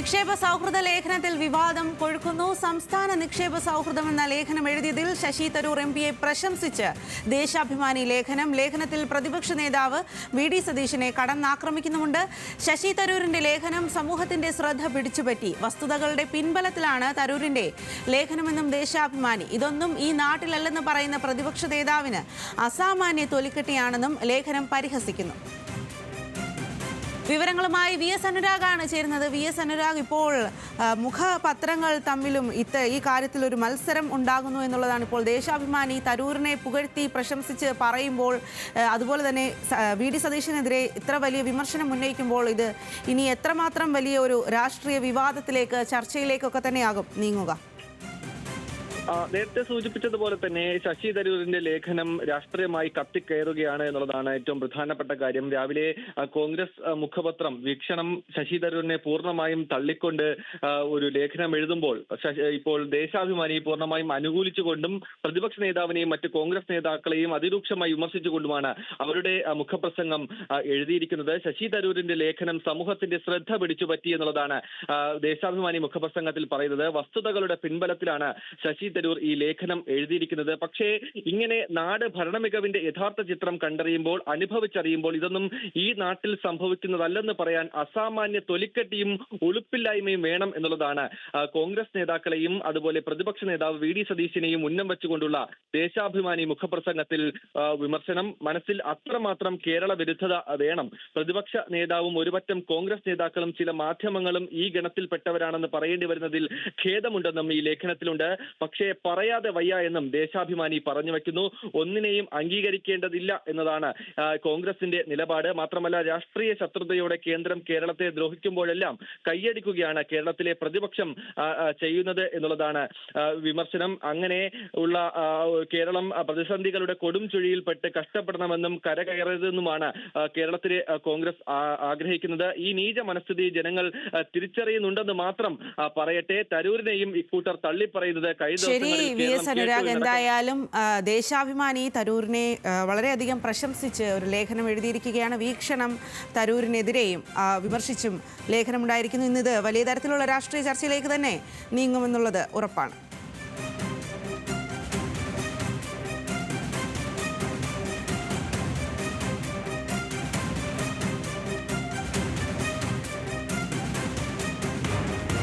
നിക്ഷേപ സൗഹൃദ ലേഖനത്തിൽ വിവാദം കൊഴുക്കുന്നു. സംസ്ഥാന നിക്ഷേപ സൗഹൃദം എന്ന ലേഖനം എഴുതിയതിൽ ശശി തരൂർ എംപിയെ പ്രശംസിച്ച് ദേശാഭിമാനി ലേഖനം. ലേഖനത്തിൽ പ്രതിപക്ഷ നേതാവ് വി.ഡി. സതീശനെ കടന്നാക്രമിക്കുന്നുമുണ്ട്. ശശി തരൂരിന്റെ ലേഖനം സമൂഹത്തിന്റെ ശ്രദ്ധ പിടിച്ചുപറ്റി. വസ്തുതകളുടെ പിൻബലത്തിലാണ് തരൂരിന്റെ ലേഖനമെന്നും ദേശാഭിമാനി. ഇതൊന്നും ഈ നാട്ടിലല്ലെന്ന് പറയുന്ന പ്രതിപക്ഷ നേതാവിന് അസാമാന്യ തൊലിക്കെട്ടിയാണെന്നും ലേഖനം പരിഹസിക്കുന്നു. വിവരങ്ങളുമായി വി.എസ്. അനുരാഗാണ് ചേരുന്നത്. വി.എസ്. അനുരാഗ്, ഇപ്പോൾ മുഖപത്രങ്ങൾ തമ്മിലും ഈ കാര്യത്തിൽ ഒരു മത്സരം ഉണ്ടാകുന്നു എന്നുള്ളതാണ്. ഇപ്പോൾ ദേശാഭിമാനി തരൂരിനെ പുകഴ്ത്തി പ്രശംസിച്ച് പറയുമ്പോൾ, അതുപോലെ തന്നെ വി.ഡി. സതീശനെതിരെ ഇത്ര വലിയ വിമർശനം ഉന്നയിക്കുമ്പോൾ ഇത് ഇനി എത്രമാത്രം വലിയ ഒരു രാഷ്ട്രീയ വിവാദത്തിലേക്ക്, ചർച്ചയിലേക്കൊക്കെ തന്നെയാകും നീങ്ങുക? നേരത്തെ സൂചിപ്പിച്ചതുപോലെ തന്നെ ശശി തരൂരിന്റെ ലേഖനം രാഷ്ട്രീയമായി കത്തിക്കയറുകയാണ് എന്നുള്ളതാണ് ഏറ്റവും പ്രധാനപ്പെട്ട കാര്യം. രാവിലെ കോൺഗ്രസ് മുഖപത്രം വീക്ഷണം ശശി തരൂരിനെ പൂർണ്ണമായും തള്ളിക്കൊണ്ട് ഒരു ലേഖനം എഴുതുമ്പോൾ, ഇപ്പോൾ ദേശാഭിമാനി പൂർണ്ണമായും അനുകൂലിച്ചുകൊണ്ടും പ്രതിപക്ഷ നേതാവിനെയും മറ്റ് കോൺഗ്രസ് നേതാക്കളെയും അതിരൂക്ഷമായി വിമർശിച്ചുകൊണ്ടുമാണ് അവരുടെ മുഖപ്രസംഗം എഴുതിയിരിക്കുന്നത്. ശശി തരൂരിന്റെ ലേഖനം സമൂഹത്തിന്റെ ശ്രദ്ധ പിടിച്ചുപറ്റി എന്നുള്ളതാണ് ദേശാഭിമാനി മുഖപ്രസംഗത്തിൽ പറയുന്നത്. വസ്തുതകളുടെ പിൻബലത്തിലാണ് ശശി തരൂർ ഈ ലേഖനം എഴുതിയിരിക്കുന്നത്. പക്ഷേ ഇങ്ങനെ നാട് ഭരണമികവിന്റെ യഥാർത്ഥ ചിത്രം കണ്ടറിയുമ്പോൾ, അനുഭവിച്ചറിയുമ്പോൾ ഇതൊന്നും ഈ നാട്ടിൽ സംഭവിക്കുന്നതല്ലെന്ന് പറയാൻ അസാമാന്യ തൊലിക്കെട്ടിയും ഉളുപ്പില്ലായ്മയും വേണം എന്നുള്ളതാണ് കോൺഗ്രസ് നേതാക്കളെയും അതുപോലെ പ്രതിപക്ഷ നേതാവ് വി.ഡി. സതീശനെയും ഉന്നം വെച്ചുകൊണ്ടുള്ള ദേശാഭിമാനി മുഖപ്രസംഗത്തിൽ വിമർശനം. മനസ്സിൽ അത്രമാത്രം കേരള വിരുദ്ധത വേണം. പ്രതിപക്ഷ നേതാവും ഒരുപറ്റം കോൺഗ്രസ് നേതാക്കളും ചില മാധ്യമങ്ങളും ഈ ഗണത്തിൽപ്പെട്ടവരാണെന്ന് പറയേണ്ടി വരുന്നതിൽ ഖേദമുണ്ടെന്നും ഈ ലേഖനത്തിലുണ്ട്. പക്ഷേ പറയാതെ വയ്യ എന്നും ദേശാഭിമാനി പറഞ്ഞു വയ്ക്കുന്നു. ഒന്നിനെയും അംഗീകരിക്കേണ്ടതില്ല എന്നതാണ് കോൺഗ്രസിന്റെ നിലപാട്. മാത്രമല്ല, രാഷ്ട്രീയ ശത്രുതയോടെ കേന്ദ്രം കേരളത്തെ ദ്രോഹിക്കുമ്പോഴെല്ലാം കൈയടിക്കുകയാണ് കേരളത്തിലെ പ്രതിപക്ഷം ചെയ്യുന്നത് എന്നുള്ളതാണ് വിമർശനം. അങ്ങനെ ഉള്ള കേരളം പ്രതിസന്ധികളുടെ കൊടും ചുഴിയിൽപ്പെട്ട് കഷ്ടപ്പെടണമെന്നും കരകയറരുതെന്നുമാണ് കേരളത്തിലെ കോൺഗ്രസ് ആഗ്രഹിക്കുന്നത്. ഈ നീച മനസ്ഥിതി ജനങ്ങൾ തിരിച്ചറിയുന്നുണ്ടെന്ന് മാത്രം പറയട്ടെ. തരൂരിനെയും ഇക്കൂട്ടർ തള്ളിപ്പറയുന്നത് ശരി വി.എസ്. അനുരാഗ്, എന്തായാലും ദേശാഭിമാനി തരൂരിനെ വളരെയധികം പ്രശംസിച്ച് ഒരു ലേഖനം എഴുതിയിരിക്കുകയാണ്. വീക്ഷണം തരൂരിനെതിരെയും വിമർശിച്ചും ലേഖനമുണ്ടായിരിക്കുന്നു. ഇന്നിത് വലിയ തരത്തിലുള്ള രാഷ്ട്രീയ ചർച്ചയിലേക്ക് തന്നെ നീങ്ങുമെന്നുള്ളത് ഉറപ്പാണ്.